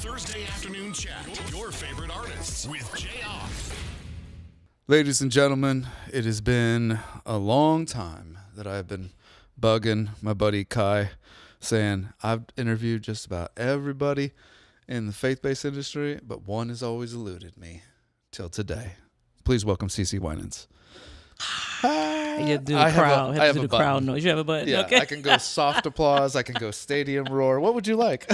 Thursday afternoon chat. Your favorite artists with Jayar. Ladies and gentlemen, it has been a long time that I've been bugging my buddy Kai, saying I've interviewed just about everybody in the faith-based industry, but one has always eluded me till today. Please welcome CeCe Winans. You do the crowd. I have do a the crowd button. noise. You have a button. Yeah, Okay. I can go soft applause. I can go stadium roar. What would you like?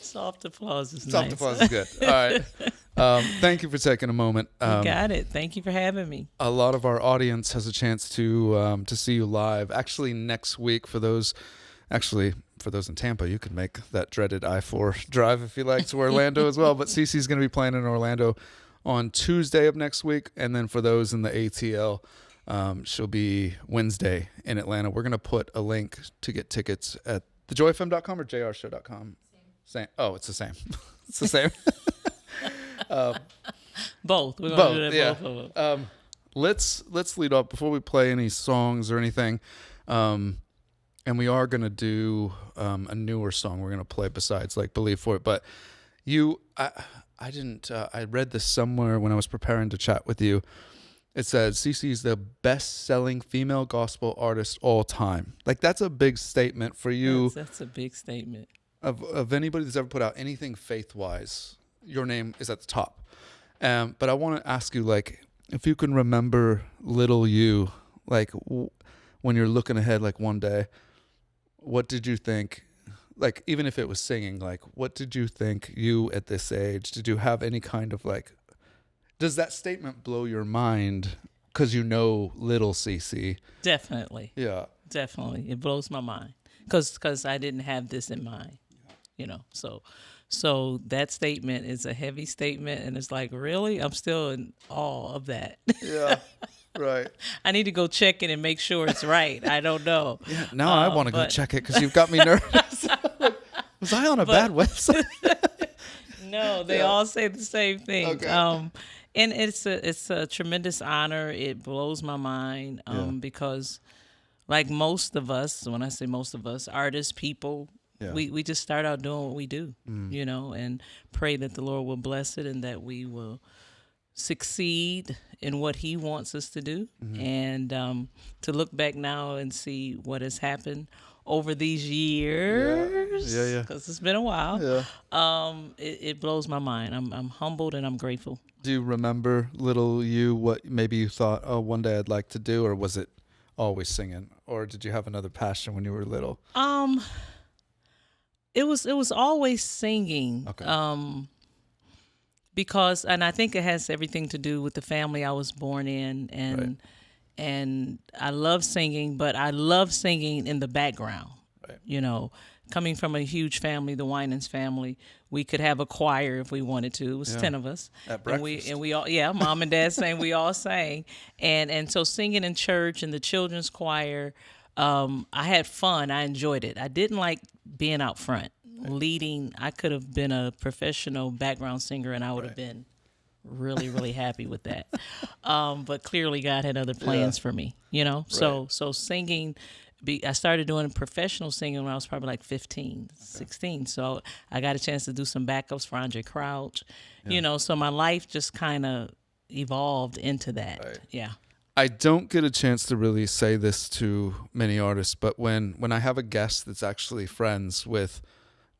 Soft applause is Soft nice. applause is good. All right. Thank you for taking a moment. You got it. Thank you for having me. A lot of our audience has a chance to see you live. Actually, next week for those in Tampa, you could make that dreaded I-4 drive if you like to Orlando as well. But CeCe's going to be playing in Orlando on Tuesday of next week, and then for those in the ATL, she'll be Wednesday in Atlanta. We're going to put a link to get tickets at thejoyfm.com or jrshow.com. Same. Oh, it's the same. It's the same. Both. We're going to do that yeah. both of them. Let's lead off before we play any songs or anything. And we are going to do a newer song we're going to play besides like Believe for It. But I read this somewhere when I was preparing to chat with you. It says CeCe is the best-selling female gospel artist all time. Like, that's a big statement for you. That's a big statement. Of anybody that's ever put out anything faith-wise, your name is at the top. But I want to ask you, like, if you can remember little you, like, when you're looking ahead, like, one day, what did you think? Like, even if it was singing, like, what did you think you at this age? Did you have any kind of, like, does that statement blow your mind because you know little CeCe? Definitely. Yeah. Definitely. It blows my mind because I didn't have this in mind, you know. So that statement is a heavy statement, and it's like, really? I'm still in awe of that. Yeah. Right. I need to go check it and make sure it's right. I don't know. Yeah. Now I want to go check it because you've got me nervous. Was I on a bad website? No, they all say the same thing. Okay. And it's a tremendous honor. It blows my mind because, like most of us, when I say most of us, artists, people, we just start out doing what we do, you know, and pray that the Lord will bless it and that we will succeed in what He wants us to do. And to look back now and see what has happened over these years, because it's been a while. It blows my mind. I'm humbled and I'm grateful. Do you remember little you, what maybe you thought, oh, one day I'd like to do, or was it always singing, or did you have another passion when you were little? It was always singing. Okay. Because, and I think it has everything to do with the family I was born in, and I love singing, but I love singing in the background. Right. You know, coming from a huge family, the Winans family, we could have a choir if we wanted to. It was 10 of us. At breakfast. And we all, mom and dad sang, we all sang. And so singing in church and the children's choir, I had fun. I enjoyed it. I didn't like being out front. Leading, I could have been a professional background singer and I would have been really, really happy with that. But clearly God had other plans for me, you know? So singing, I started doing professional singing when I was probably like 15, 16. So I got a chance to do some backups for Andre Crouch, you know, so my life just kind of evolved into that. Right. Yeah. I don't get a chance to really say this to many artists, but when I have a guest that's actually friends with,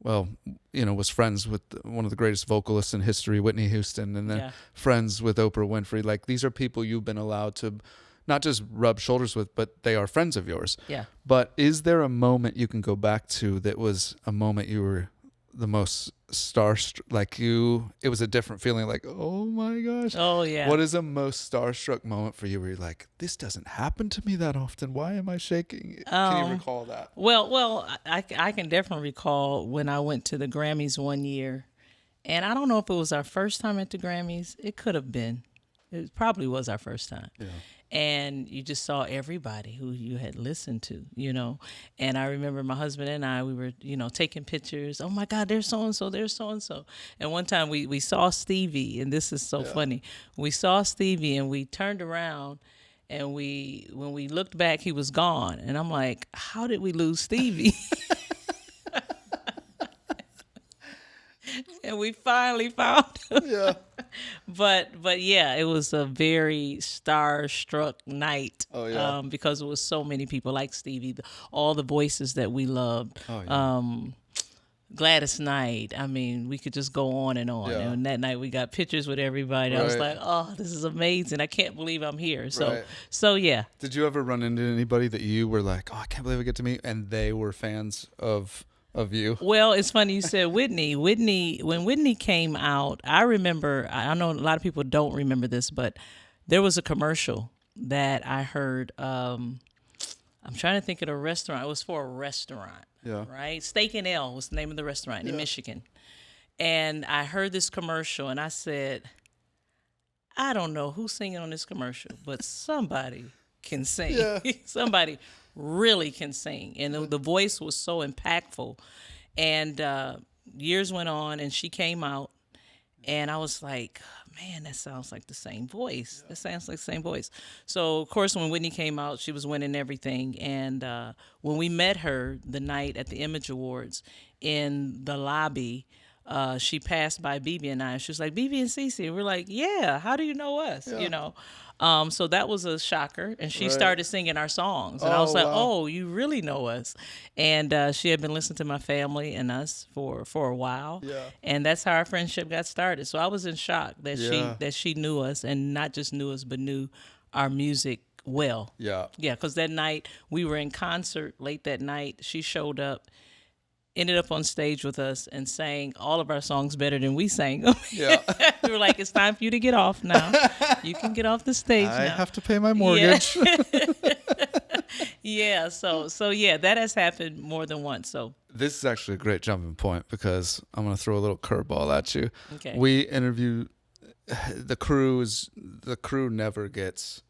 well, you know, was friends with one of the greatest vocalists in history, Whitney Houston, and then friends with Oprah Winfrey. Like, these are people you've been allowed to not just rub shoulders with, but they are friends of yours. Yeah. But is there a moment you can go back to that was a moment you were the most starstruck, like it was a different feeling, like, oh my gosh. Oh, yeah. What is a most starstruck moment for you where you're like, this doesn't happen to me that often? Why am I shaking? Can you recall that? Well, I can definitely recall when I went to the Grammys one year, and I don't know if it was our first time at the Grammys. It could have been. It probably was our first time. Yeah. And you just saw everybody who you had listened to, you know. And I remember my husband and I, we were, you know, taking pictures. Oh, my God, there's so-and-so, there's so-and-so. And one time we saw Stevie, and this is so funny. We saw Stevie, and we turned around, and when we looked back, he was gone. And I'm like, how did we lose Stevie? and we finally found him. Yeah. But yeah, it was a very starstruck night. Oh, yeah. Because it was so many people like Stevie, all the voices that we loved. Oh, yeah. Gladys Knight. I mean, we could just go on and on. Yeah. And that night we got pictures with everybody. I was Right. like, oh, this is amazing. I can't believe I'm here. So, Right. so yeah. Did you ever run into anybody that you were like, oh, I can't believe I get to meet, and they were fans of you? Well, it's funny you said Whitney. When Whitney came out, I remember, I know a lot of people don't remember this, but there was a commercial that I heard. I'm trying to think of the restaurant. It was for a restaurant. Yeah. Right? Steak and Ale was the name of the restaurant in Michigan. And I heard this commercial and I said, I don't know who's singing on this commercial, but somebody can sing. Yeah. Somebody really can sing. And the voice was so impactful. And years went on and she came out and I was like, man, that sounds like the same voice. That sounds like the same voice. So, of course, when Whitney came out, she was winning everything. And when we met her the night at the Image Awards in the lobby, she passed by BB and I. And she was like, BB and CeCe. And we're like, yeah, how do you know us? Yeah. You know? So that was a shocker. And she Right. started singing our songs. And I Oh, was like, wow. oh, you really know us. And she had been listening to my family and us for a while. Yeah. And that's how our friendship got started. So I was in shock that Yeah. she knew us, and not just knew us, but knew our music well. Yeah. Yeah, because that night we were in concert late that night. She showed up, ended up on stage with us, and sang all of our songs better than we sang them. Yeah. We were like, it's time for you to get off now. You can get off the stage I now. have to pay my mortgage. Yeah, so yeah, that has happened more than once. So This is actually a great jumping point because I'm going to throw a little curveball at you. Okay. We interview the crew never gets,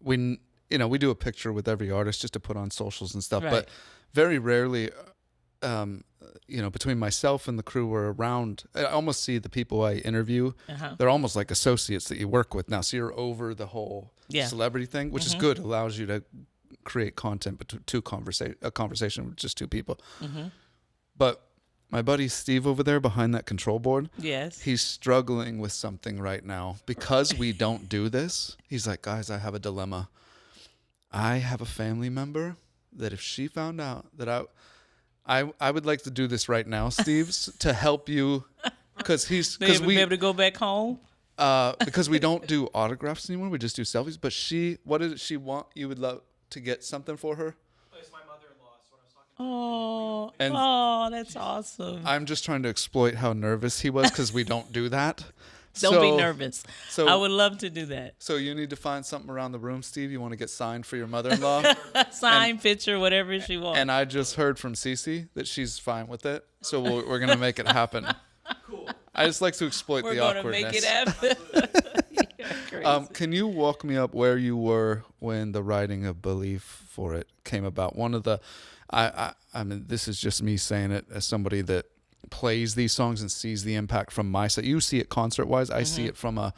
we do a picture with every artist just to put on socials and stuff, Right. but very rarely, between myself and the crew we're around, I almost see the people I interview, they're almost like associates that you work with now. So you're over the whole celebrity thing, which is good. Allows you to create content between a conversation with just two people. But my buddy Steve over there behind that control board, yes. he's struggling with something right now because we don't do this. He's like, guys, I have a dilemma. I have a family member that if she found out that I would like to do this right now, Steve, to help you, because Be able to go back home. because we don't do autographs anymore. We just do selfies. But what did she want? You would love to get something for her? It's my mother-in-law. That's what I was talking And That's awesome. I'm just trying to exploit how nervous he was because we don't do that. Don't be nervous. So I would love to do that. So you need to find something around the room, Steve. You want to get signed for your mother-in-law? Sign, picture, whatever she wants. And I just heard from CeCe that she's fine with it. So we're going to make it happen. Cool. I just like to exploit We're the going to awkwardness. make it happen. You're crazy. Can you walk me up where you were when the writing of Belief for it came about? One of the, I mean, this is just me saying it as somebody that plays these songs and sees the impact from my side. You see it concert-wise. I see it from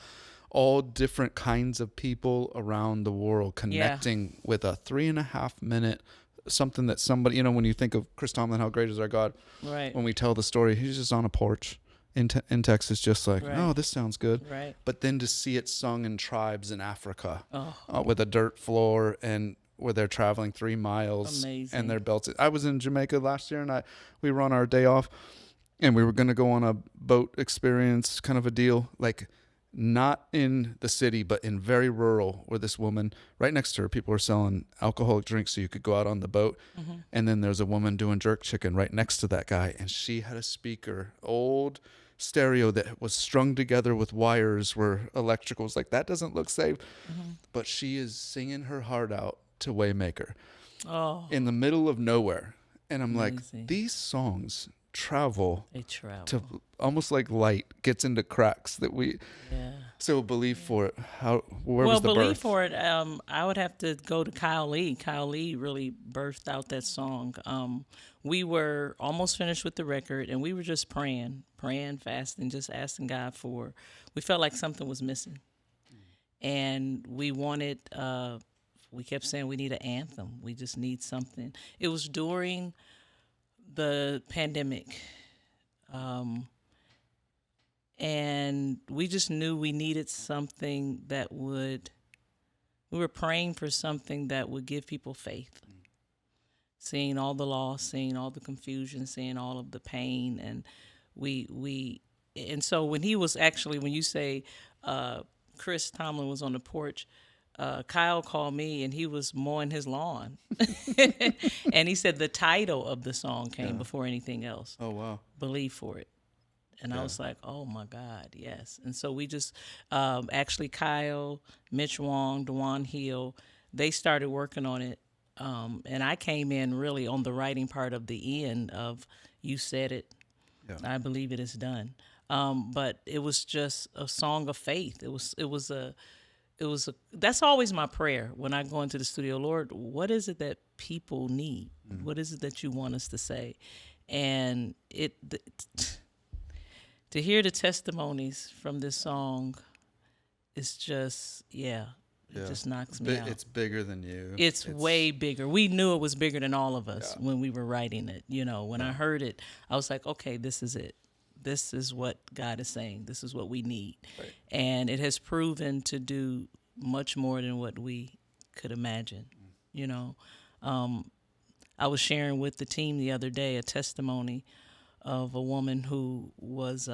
all different kinds of people around the world connecting with a 3.5 minute something that somebody, when you think of Chris Tomlin, how great is our God? Right. When we tell the story, he's just on a porch in Texas, just like, Right. oh, this sounds good. Right. But then to see it sung in tribes in Africa with a dirt floor and where they're traveling 3 miles Amazing. and they're belted. I was in Jamaica last year and we were on our day off and we were going to go on a boat experience kind of a deal, like not in the city, but in very rural, where this woman, right next to her, people were selling alcoholic drinks so you could go out on the boat. And then there's a woman doing jerk chicken right next to that guy. And she had a speaker, old stereo that was strung together with wires where electrical was like, that doesn't look safe. But she is singing her heart out to Waymaker in the middle of nowhere. And I'm Amazing. like, these songs travel They travel. to almost like light gets into cracks that we so Believe for it, where was the Believe birth? for it, I would have to go to Kyle Lee. Kyle Lee really birthed out that song. We were almost finished with the record and we were just praying, fasting, just asking God we felt like something was missing. And we wanted we kept saying we need an anthem. We just need something. It was during the pandemic. And we just knew we needed something that would, we were praying for something that would give people faith. Seeing all the loss, seeing all the confusion, seeing all of the pain. And and so when he was actually, when you say Chris Tomlin was on the porch, Kyle called me and he was mowing his lawn. And he said the title of the song came before anything else. Oh, wow. Believe for it. And I was like, oh my God, yes. And so we just, actually Kyle, Mitch Wong, DeJuan Hill, they started working on it. And I came in really on the writing part of the end of You Said It. Yeah. I believe it is done. But it was just a song of faith. That's always my prayer when I go into the studio. Lord, what is it that people need? Mm-hmm. What is it that you want us to say? And to hear the testimonies from this song is just, it just knocks me out. It's bigger than you. It's way bigger. We knew it was bigger than all of us when we were writing it. You know, when I heard it, I was like, okay, this is it. This is what God is saying. This is what we need. Right. And it has proven to do much more than what we could imagine. You know, I was sharing with the team the other day a testimony of a woman who was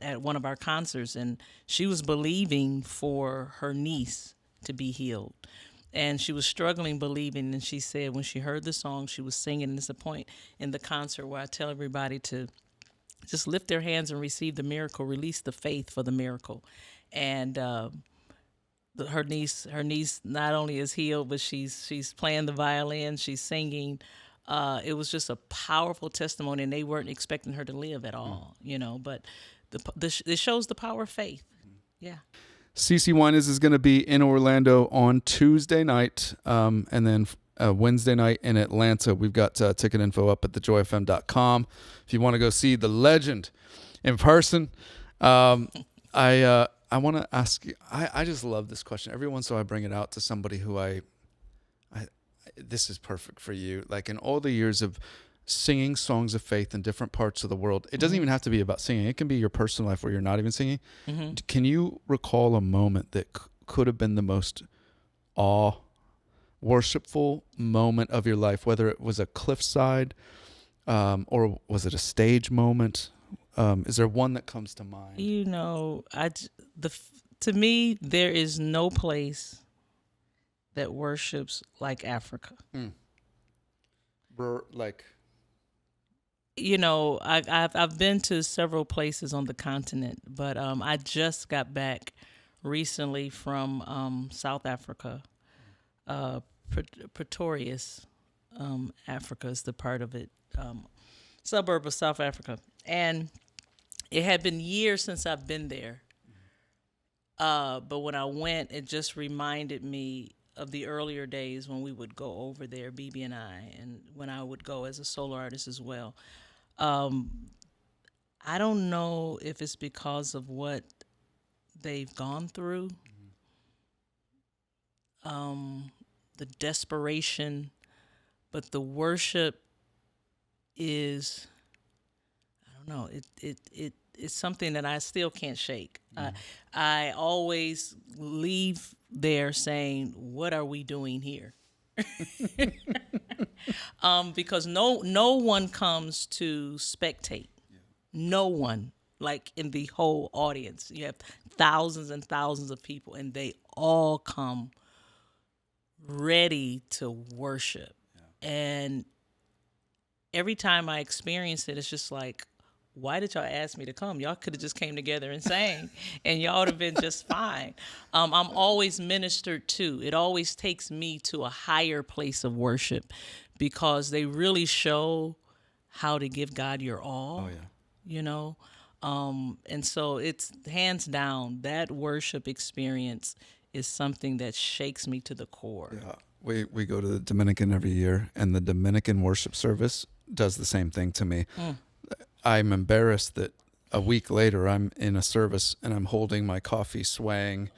at one of our concerts, and she was believing for her niece to be healed. And she was struggling believing, and she said when she heard the song, she was singing, and it's a point in the concert where I tell everybody to just lift their hands and receive the miracle, release the faith for the miracle. And her niece not only is healed, but she's playing the violin, she's singing. It was just a powerful testimony, and they weren't expecting her to live at all, you know. But it shows the power of faith. Yeah. CeCe Winans is going to be in Orlando on Tuesday night, and then Wednesday night in Atlanta. We've got ticket info up at thejoyfm.com. If you want to go see the legend in person, I want to ask you. I just love this question. Every once in a while, I bring it out to somebody who this is perfect for you. Like in all the years of singing songs of faith in different parts of the world, it doesn't even have to be about singing. It can be your personal life where you're not even singing. Mm-hmm. Can you recall a moment that could have been the most worshipful moment of your life, whether it was a cliffside or was it a stage moment? Is there one that comes to mind? You know, to me, there is no place that worships like Africa. You know, I've been to several places on the continent, but I just got back recently from South Africa. Pretorius, Africa is the part of it, suburb of South Africa. And it had been years since I've been there. But when I went, it just reminded me of the earlier days when we would go over there, BB and I, and when I would go as a solo artist as well. I don't know if it's because of what they've gone through, the desperation, but the worship is, I don't know, it's something that I still can't shake. I always leave there saying, what are we doing here? Because no one comes to spectate. No one, like in the whole audience. You have thousands and thousands of people, and they all come ready to worship. And every time I experience it, it's just like, why did y'all ask me to come? Y'all could have just came together and sang, and y'all would have been just fine. I'm always ministered to. It always takes me to a higher place of worship because they really show how to give God your all. Oh, yeah. You know? And so it's hands down, that worship experience is something that shakes me to the core. Yeah. We go to the Dominican every year, and the Dominican worship service does the same thing to me. I'm embarrassed that a week later I'm in a service and I'm holding my coffee swaying.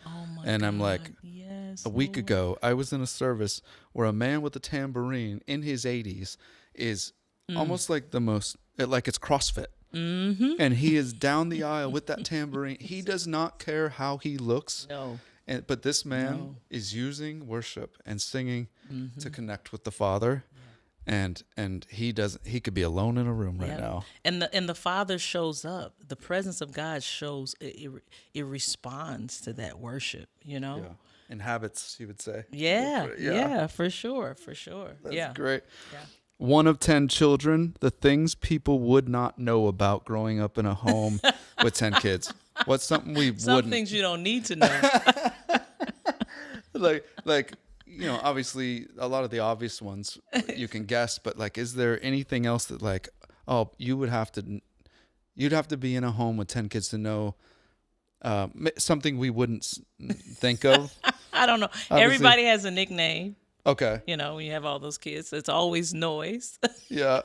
And I'm like, yes, a week ago I was in a service where a man with a tambourine in his 80s is almost like like it's CrossFit. and he is down the aisle with that tambourine. He does not care how he looks. No. But this man is using worship and singing to connect with the Father. And he could be alone in a room right now. And the Father shows up. The presence of God shows it responds to that worship, you know? Yeah. Inhabits, you would say. Yeah, for sure. That's great. Yeah. 1 of 10 children, the things people would not know about growing up in a home with 10 kids. What's something we Some wouldn't? things you don't need to know. like obviously a lot of the obvious ones you can guess, but like, is there anything else that like, oh, you'd have to be in a home with 10 kids to know something we wouldn't think of? I don't know. Obviously. Everybody has a nickname. Okay. You know, when you have all those kids, it's always noise. Yeah.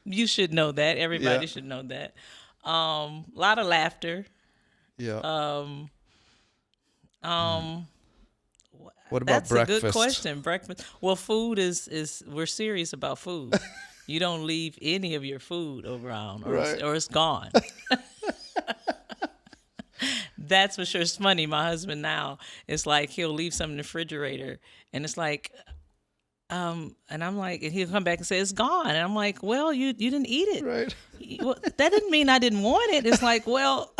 You should know that. Everybody should know that. A lot of laughter. Yeah. What about That's breakfast? a good question. Breakfast. Well, food is we're serious about food. You don't leave any of your food around, or it's gone. That's for sure. It's funny. My husband now, it's like he'll leave something in the refrigerator, and it's like, and I'm like, and he'll come back and say it's gone, and I'm like, well, you didn't eat it, Right? Well, that didn't mean I didn't want it. It's like, well,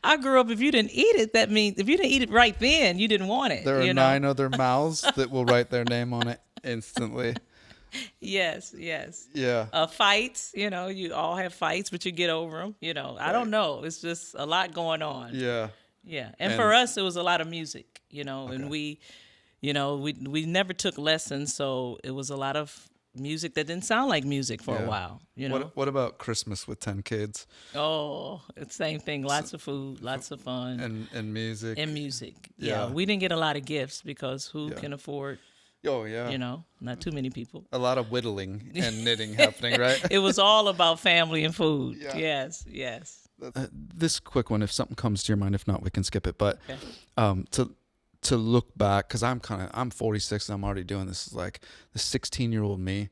I grew up. If you didn't eat it, that means if you didn't eat it right then, you didn't want it. There are you know? 9 other mouths that will write their name on it instantly. Yes. Yeah. Fights, you all have fights, but you get over them. I don't know. It's just a lot going on. Yeah. Yeah. And for us, it was a lot of music, and we never took lessons. So it was a lot of music that didn't sound like music for a while, What about Christmas with 10 kids? Oh, it's the same thing. Lots of food, lots of fun. And music. And music. Yeah. Yeah. We didn't get a lot of gifts because who can afford, Oh, yeah. not too many people. A lot of whittling and knitting happening, right? It was all about family and food. Yeah. Yes. This quick one, if something comes to your mind, if not, we can skip it. But to look back, because I'm 46 and I'm already doing this, like the 16-year-old me.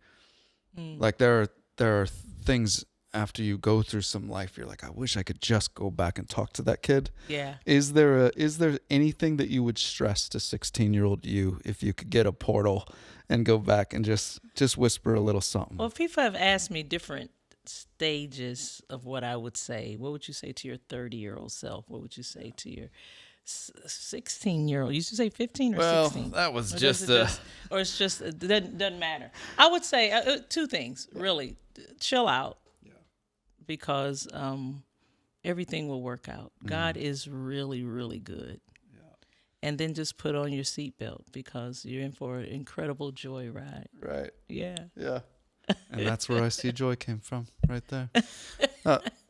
Like there are things after you go through some life, you're like, I wish I could just go back and talk to that kid. Yeah. Is there anything that you would stress to 16-year-old you if you could get a portal and go back and just whisper a little something? Well, people have asked me different stages of what I would say. What would you say to your 30-year-old self? What would you say to your 16-year-old? You used to say 15 or 16? Well, that was or it's just, it doesn't matter. I would say 2 things, really. Chill out. Because everything will work out. God is really, really good. Yeah. And then just put on your seatbelt because you're in for an incredible joy ride. Right. Yeah. Yeah. And that's where I see joy came from, right there.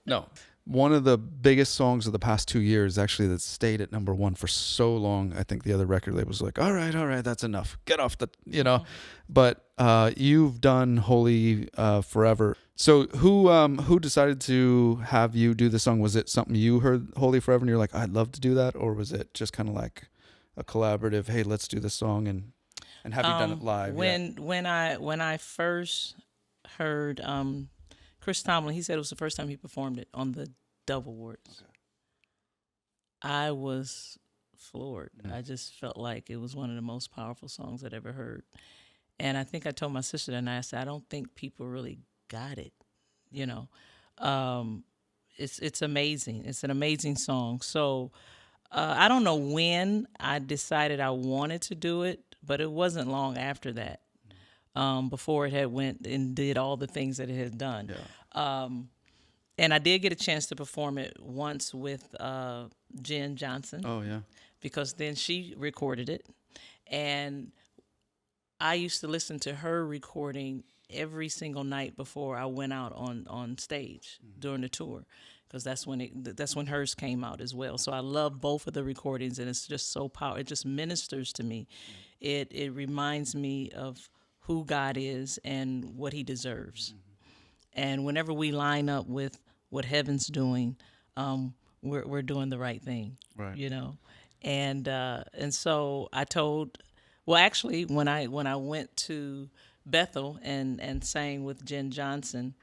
No. One of the biggest songs of the past 2 years, actually, that stayed at number 1 for so long. I think the other record label was like, all right, that's enough. Get off the, But you've done Holy Forever. So who decided to have you do the song? Was it something you heard, Holy Forever, and you're like, I'd love to do that? Or was it just kind of like a collaborative, hey, let's do this song, and have you done it live? When I first heard Chris Tomlin, he said it was the first time he performed it on the Dove Awards. Okay. I was floored. I just felt like it was one of the most powerful songs I'd ever heard. And I think I told my sister that night, I said, I don't think people really got it. It's amazing. It's an amazing song. So I don't know when I decided I wanted to do it, but it wasn't long after that. Before it had went and did all the things that it had done. Yeah. And I did get a chance to perform it once with Jen Johnson. Oh, yeah. Because then she recorded it. And I used to listen to her recording every single night before I went out on stage during the tour. Because that's when hers came out as well. So I love both of the recordings, and it's just so powerful. It just ministers to me. It reminds me of who God is and what he deserves. And whenever we line up with what heaven's doing, we're doing the right thing, right? And so I told, well, actually, when I went to Bethel and sang with Jen Johnson,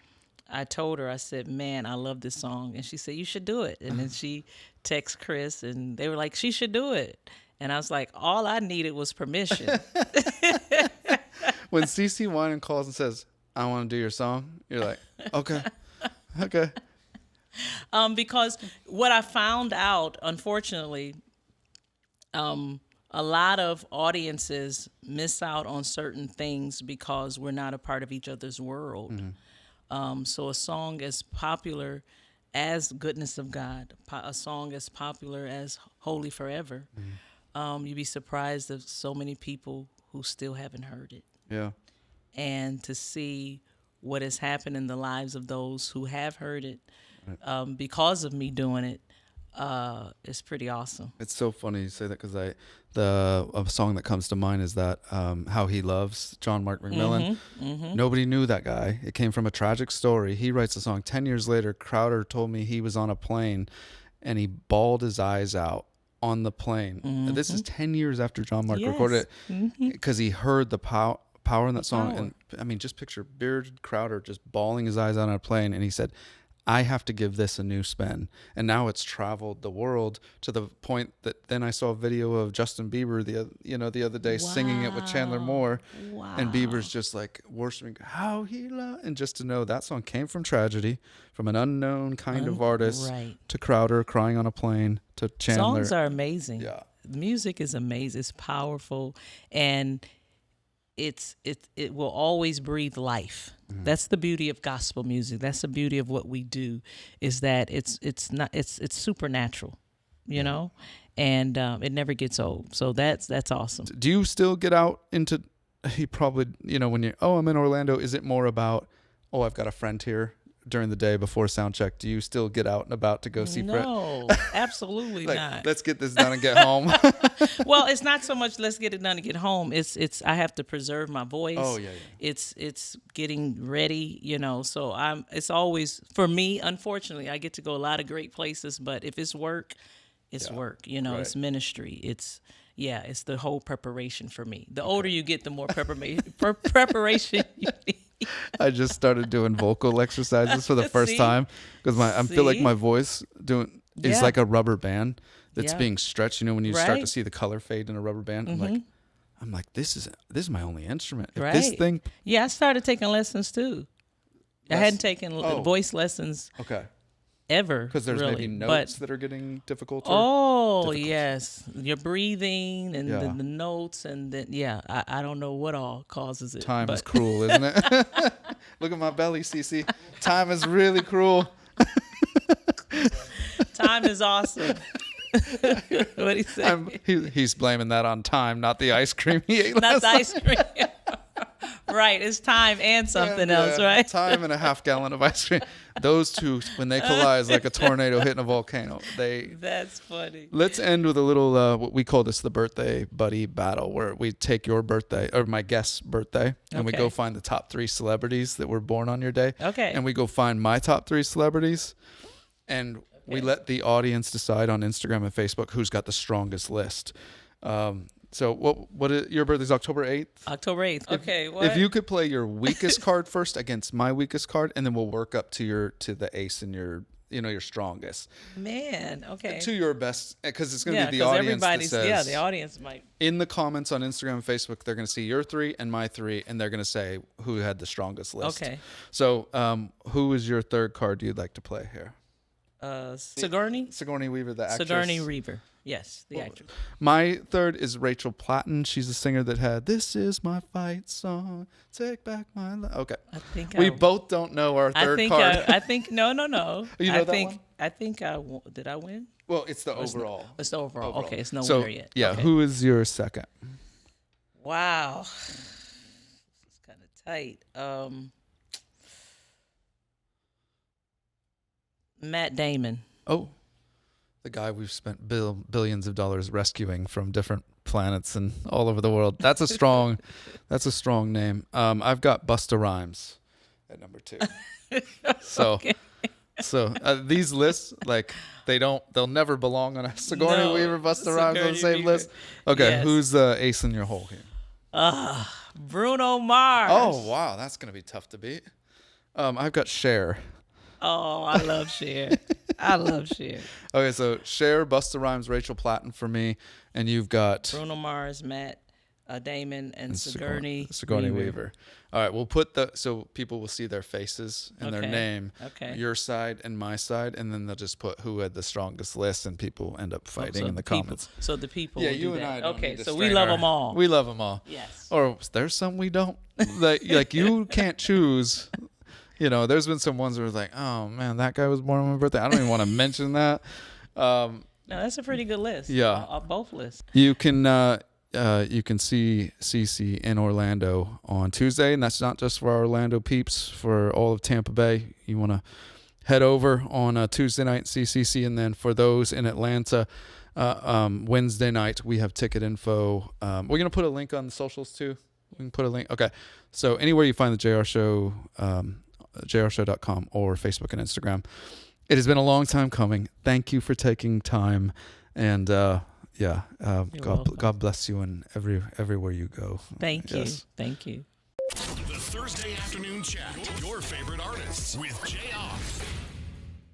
I told her, I said, man, I love this song. And she said, you should do it. And then she texted Chris, and they were like, she should do it. And I was like, all I needed was permission. When CeCe Winans calls and says, I want to do your song, you're like, okay, okay. Because what I found out, unfortunately, a lot of audiences miss out on certain things because we're not a part of each other's world. So a song as popular as Goodness of God, a song as popular as Holy Forever, you'd be surprised of so many people who still haven't heard it. Yeah. And to see what has happened in the lives of those who have heard it because of me doing it is pretty awesome. It's so funny you say that because a song that comes to mind is that How He Loves, John Mark McMillan. Nobody knew that guy. It came from a tragic story. He writes a song 10 years later. Crowder told me he was on a plane and he bawled his eyes out on the plane. And this is 10 years after John Mark recorded it because he heard the power in that song. And I mean, just picture bearded Crowder just bawling his eyes out on a plane. And he said, I have to give this a new spin. And now it's traveled the world to the point that then I saw a video of Justin Bieber the other day singing it with Chandler Moore. And Bieber's just like worshiping How He Loves. And just to know that song came from tragedy, from an unknown kind of artist to Crowder crying on a plane to Chandler. Songs are amazing. Yeah. Music is amazing. It's powerful. And it will always breathe life. That's the beauty of gospel music. That's the beauty of what we do, is that it's supernatural, you know, and it never gets old. So that's awesome. Do you still get out into? He probably when I'm in Orlando. Is it more about I've got a friend here during the day before sound check? Do you still get out and about to go see friends? No, absolutely not. Let's get this done and get home. Well, it's not so much let's get it done and get home. It's I have to preserve my voice. Oh yeah. It's getting ready, so it's always, for me, unfortunately, I get to go a lot of great places, but if it's work, it's work, Right. It's ministry. It's the whole preparation for me. The older you get, the more preparation you need. I just started doing vocal exercises for the first time because I feel like my voice is like a rubber band that's being stretched. When you start to see the color fade in a rubber band, I'm like, this is my only instrument. If this thing, I started taking lessons too. I hadn't taken voice lessons. Okay. Ever, because there's really, maybe notes that are getting difficult. Yes, your breathing and the notes, and then I don't know what all causes it. Time is cruel, isn't it? Look at my belly, CeCe. Time is really cruel. Time is awesome. What he say? He's blaming that on time, not the ice cream he ate Not last the ice cream. Right, it's time and something else, right? Time and a half gallon of ice cream. Those two, when they collide, is like a tornado hitting a volcano. That's funny. Let's end with a little, what we call this the birthday buddy battle, where we take your birthday, or my guest's birthday, and we go find the top 3 celebrities that were born on your day. Okay. And we go find my top 3 celebrities, and we let the audience decide on Instagram and Facebook who's got the strongest list. So what is your birthday's October 8th? October 8th. Okay. If you could play your weakest card first against my weakest card, and then we'll work up to the ace and your strongest. Man, okay. To your best, because it's going to be the audience that says. The audience might. In the comments on Instagram and Facebook, they're going to see your 3 and my 3, and they're going to say who had the strongest list. Okay. So who is your third card you'd like to play here? Sigourney Weaver, the actress. Sigourney Weaver. Yes, the actress. My third is Rachel Platten. She's a singer that had "This Is My Fight Song, Take Back My Life." Okay, we both don't know our third card. I think no. You know that one? I think did I win? Well, it's the overall. It's the overall. Okay, it's no so, winner yet. Yeah, okay. Who is your second? Wow, it's kind of tight. Matt Damon. Oh. The guy we've spent billions of dollars rescuing from different planets and all over the world. That's a strong name. I've got Busta Rhymes at number 2. So, these lists, they'll never belong on a Sigourney Weaver, Busta Rhymes on the same list. Okay, yes. Who's the ace in your hole here? Bruno Mars. Oh wow, that's gonna be tough to beat. I've got Cher. Oh, I love Cher. I love Cher. Okay, so Cher, Busta Rhymes, Rachel Platten for me, and you've got Bruno Mars, Matt Damon, and Sigourney Weaver. All right, we'll put so people will see their faces and their name, your side and my side, and then they'll just put who had the strongest list, and people end up fighting in the comments. So the people. Yeah, will you do and that. I. Don't Okay, need to so we strain love them all. We love them all. Yes. Or there's some we don't. like you can't choose. There's been some ones where it's like, oh man, that guy was born on my birthday. I don't even want to mention that. No, that's a pretty good list. Yeah, both lists. You can see CeCe in Orlando on Tuesday, and that's not just for our Orlando peeps, for all of Tampa Bay. You want to head over on Tuesday night and see CeCe, and then for those in Atlanta, Wednesday night we have ticket info. We're gonna put a link on the socials too. We can put a link. Okay, so anywhere you find the Jayar Show, jarshow.com or Facebook and Instagram. It has been a long time coming. Thank you for taking time, and God bless you and everywhere you go. Thank you. Thank you. The Thursday Afternoon Chat. Your favorite artists with Jayar.